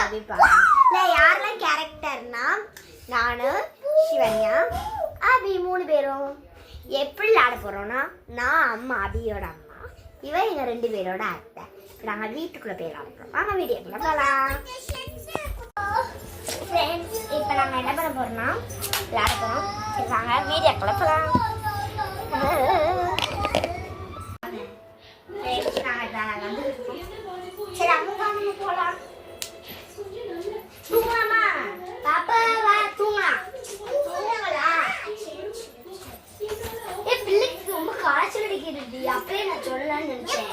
இல்லை யாரெல்லாம் கேரக்டர்னா நான் சிவன்யா அபி 3 பேரும் எப்படி விளையாட போகிறோன்னா நான் அம்மா அபியோட அம்மா இவன் எங்கள் 2 பேரோட அத்தை. இப்போ நாங்கள் வீட்டுக்குள்ளே போய் விளையாடுறோம். வாங்க வீடியோக்குள்ளே போகலாம். ஃப்ரெண்ட்ஸ் இப்போ நாங்கள் என்ன பண்ண போகிறோம்னா விளையாட போகிறோம். சரி வாங்க வீடியோக்குள்ளே போகலாம். நாங்கள் வந்து சரி அம்மா நம்ம போகலாம். தூங்கலாமா பாப்பா? வா தூங்கலாம். தூங்கலா பிள்ளைக்கு ரொம்ப காய்ச்சல் அடிக்கிறது. அப்படியே நான் சொல்லலாம்னு நினைச்சேன்.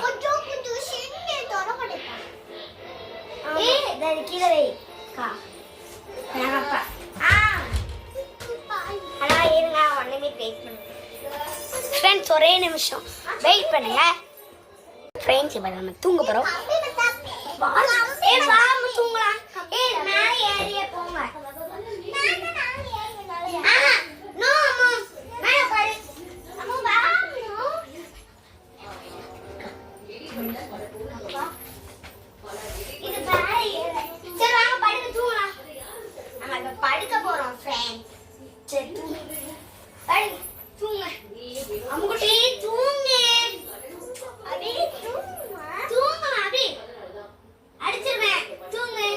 கீழே வைக்கா ஹலோ இருங்க 1 நிமிஷம் வெயிட் பண்ணுங்க ஃப்ரெண்ட்ஸ். ஒரே நிமிஷம் வெயிட் பண்ணுங்க ஃப்ரெண்ட்ஸ். இப்போ நம்ம தூங்க போகிறோம். தூங்கலாம். மேலே ஏறியே போங்க. படுக்க போறோம் ஃப்ரெண்ட்ஸ். சரி தூங்க அம்முக்குட்டி தூங்கு. அபி தூங்க அபி அடிச்சிருவேன். தூங்கு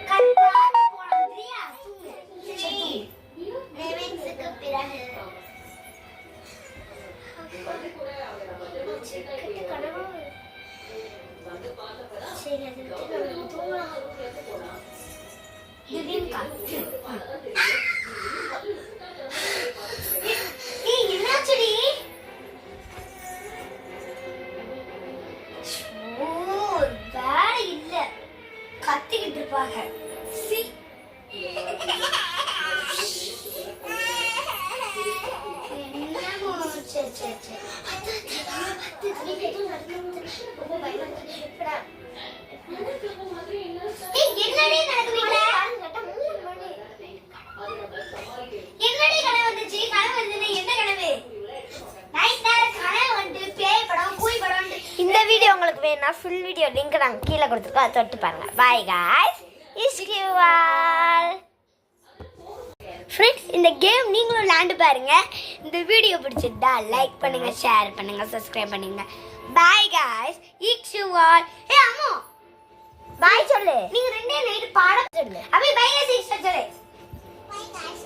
கரெக்டா போலாம் சரியா? தூங்கு. சரி நேமென்ஸ்க்கு பிறகு கனவு சரி அது தூங்கலாம். என்னாச்சுடி? வேலை இல்ல கத்திக்கிட்டு இருப்பாங்க. என்னடி நடக்குது? என்னடி கனவு வந்துச்சு? கனவு வந்து என்ன கனவு? நைட் நேரம் கனவு வந்து பேய் படம் பூய் படம். இந்த வீடியோ உங்களுக்கு வேணும்னா ஃபுல் வீடியோ லிங்க் நாங்கள் கீழே கொடுத்துருக்கோம். அதை தொட்டு பாருங்க. By guys. Is you all friends. இந்த கேம் நீங்களும் விளையாண்டு பாருங்க. இந்த வீடியோ பிடிச்சிருந்தா லைக் பண்ணுங்க, ஷேர் பண்ணுங்க, சப்ஸ்கிரைப் பண்ணுங்க. Bye guys. It's you all. ஏ அம்மா பாய் சொல்லு. நீங்க 2 நைட் பாட சொல்லு. அபி பை காய்ஸ் சொல்லு. Bye guys.